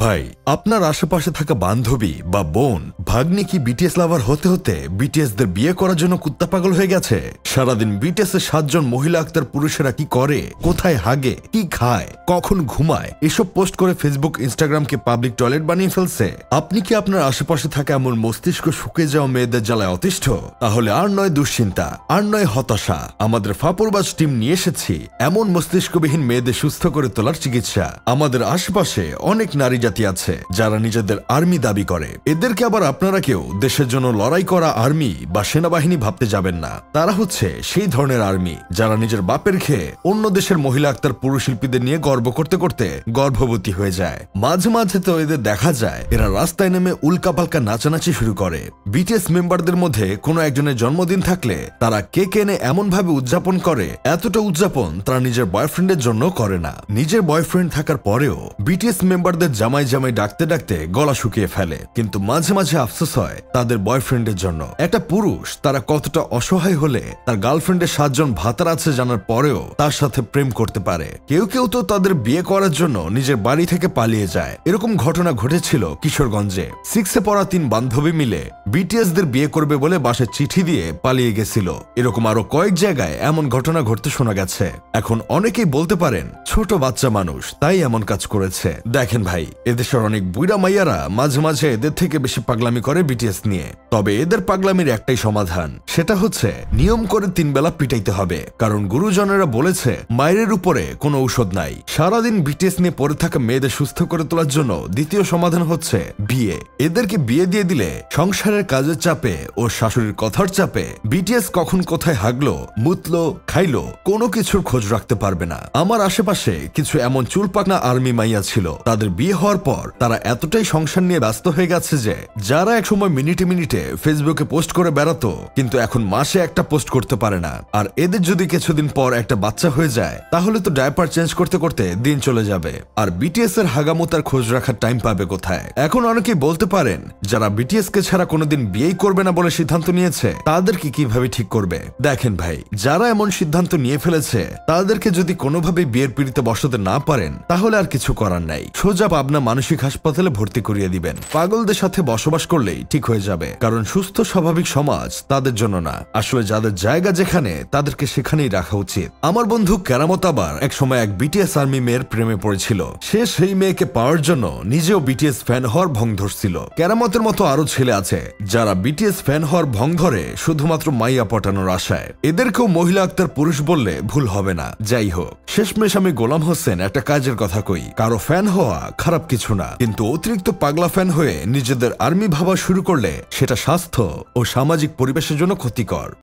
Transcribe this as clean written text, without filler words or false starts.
ভাই, আপনার আশেপাশে থাকা বান্ধবী বা বোন ভাগ্নি কি বিটিএস লাভার হতে হতে বিটিএসদের বিয়ে করার জন্য কুত্তা পাগল হয়ে গেছে? সারাদিন বিটিএস এর 7 জন মহিলা আক্তার পুরুষেরা কি করে, কোথায় হাগে, কি খায়, কখন ঘুমায়, এসব পোস্ট করে ফেসবুক ইনস্টাগ্রামকে পাবলিক টয়লেট বানিয়ে ফেলছে। আপনি কি আপনার আশেপাশে থাকা এমন মস্তিষ্ক শুকিয়ে যাওয়া মেয়েদের জ্বালায় অতিষ্ঠ? তাহলে আর নয় দুশ্চিন্তা, আর নয় হতাশা, আমাদের ফাপড়বাজ টিম নিয়ে এসেছি এমন মস্তিষ্কবিহীন মেয়েদের সুস্থ করে তোলার চিকিৎসা। আমাদের আশেপাশে অনেক নারী জাতি আছে যারা নিজেদের আর্মি দাবি করে। এদেরকে আবার আপনারা কেউ দেশের জন্য লড়াই করা আর্মি বা সেনাবাহিনী ভাবতে যাবেন না। তারা হচ্ছে সেই ধরনের আর্মি যারা নিজের বাপের খেয়ে অন্য দেশের মহিলা আক্তার পুরুষ শিল্পীদের নিয়ে গর্ব করতে করতে গর্ভবতী হয়ে যায়। মাঝে মাঝে তো এদের দেখা যায় এরা রাস্তায় নেমে উল্কাপাল্কা নাচানাচি শুরু করে। বিটিএস মেম্বারদের মধ্যে কোনো একজনের জন্মদিন থাকলে তারা কেক এনে এমন ভাবে উদযাপন করে, এতটা উদযাপন তারা নিজের বয়ফ্রেন্ডের জন্য করে না। নিজের বয়ফ্রেন্ড থাকার পরেও বিটিএস মেম্বারদের জামাই জামাই ডাকতে ডাকতে গলা শুকিয়ে ফেলে। কিন্তু মাঝে মাঝে আফসোস হয় তাদের বয়ফ্রেন্ডের জন্য। একটা পুরুষ তারা কতটা অসহায় হলে তার গার্লফ্রেন্ডের 7 জন ভাতার আছে জানার পরেও তার সাথে প্রেম করতে পারে। কেউ কেউ তো তাদের বিয়ে করার জন্য নিজের বাড়ি থেকে পালিয়ে যায়। এরকম ঘটনা ঘটেছিল কিশোরগঞ্জে। 6 পড়া 3 বান্ধবী মিলে বিটিএস দের বিয়ে করবে বলে বাসায় চিঠি দিয়ে পালিয়ে গেছিল। এরকম আরো কয়েক জায়গায় এমন ঘটনা ঘটতে শোনা গেছে। এখন অনেকেই বলতে পারেন ছোট বাচ্চা মানুষ তাই এমন কাজ করেছে। দেখেন ভাই, এদেশের অনেক বুইড়া মাইয়ারা মাঝে মাঝে এদের থেকে বেশি পাগলামি করে বিটিএস নিয়ে। তবে এদের পাগলামির একটাই সমাধান, সেটা হচ্ছে নিয়ম করে 3 বেলা পিটাইতে হবে। কারণ গুরুজনেরা বলেছে মায়ের উপরে কোনো ঔষধ নাই। সারাদিন বিটিএস নিয়ে পড়ে থাকা মেয়েদের সুস্থ করে তোলার জন্য দ্বিতীয় সমাধান হচ্ছে বিয়ে। এদেরকে বিয়ে দিয়ে দিলে সংসারের কাজের চাপে ও শাশুড়ির কথার চাপে বিটিএস কখন কোথায় হাগলো, মুতলো, খাইলো কোনো কিছুর খোঁজ রাখতে পারবে না। আমার আশেপাশে কিছু এমন চুলপাকনা আর্মি মাইয়া ছিল, তাদের বিয়ে হওয়ার পর তারা এতটাই সংসার নিয়ে ব্যস্ত হয়ে গেছে যে যারা একসময় মিনিটে মিনিটে ফেসবুকে পোস্ট করে বেড়াতো কিন্তু এখন মাসে একটা পোস্ট করতে পারে না। আর এদের যদি কিছুদিন পর একটা বাচ্চা হয়ে যায় তাহলে তো ডায়পার চেঞ্জ করতে করতে দিন চলে যাবে। আর বিটিএস এর হাগামোতার খোঁজ রাখার টাইম পাবে কোথায়? এখন অনেকেই বলতে পারেন যারা বিটিএস কে ছাড়া কোনোদিন বিয়েই করবে না বলে সিদ্ধান্ত নিয়েছে তাদেরকে কিভাবে ঠিক করবে? দেখেন ভাই, যারা এমন সিদ্ধান্ত নিয়ে ফেলেছে তাদেরকে যদি কোনোভাবে বিয়ের পিড়িতে বসাতে না পারেন তাহলে আর কিছু করার নাই। সোজা পাবনা মানসিক হাসপাতালে ভর্তি করিয়ে দিবেন। পাগলদের সাথে বসবাস করলেই ঠিক হয়ে যাবে। কারণ সুস্থ স্বাভাবিক সমাজ তাদের জন্য না, আসলে যাদের জায়গা যেখানে তাদেরকে সেখানেই রাখা উচিত। আমার বন্ধু কেরামত আবার একসময় এক বিটিএস আর্মি মেয়ের প্রেমে পড়েছিল। সে সেই মেয়েকে পাওয়ার জন্য নিজেও বিটিএস ফ্যান হওয়ার ভং ধরছিল। কেরামতের মতো আরো ছেলে আছে যারা বিটিএস ফ্যান হওয়ার ভং ধরে শুধুমাত্র মাইয়া পটানোর আশায়। এদেরকেও মহিলা আক্তার পুরুষ বললে ভুল হবে না। যাই হোক, শেষমেশ আমি গোলাম হোসেন একটা কাজের কথা কই, কারো ফ্যান হওয়া খারাপ কিছু না, কিন্তু অতিরিক্ত পাগলা ফ্যান হয়ে নিজেদের আর্মি ভাবা শুরু করলে সেটা স্বাস্থ্য ও সামাজিক পরিবেশের জন্য ক্ষতিকর।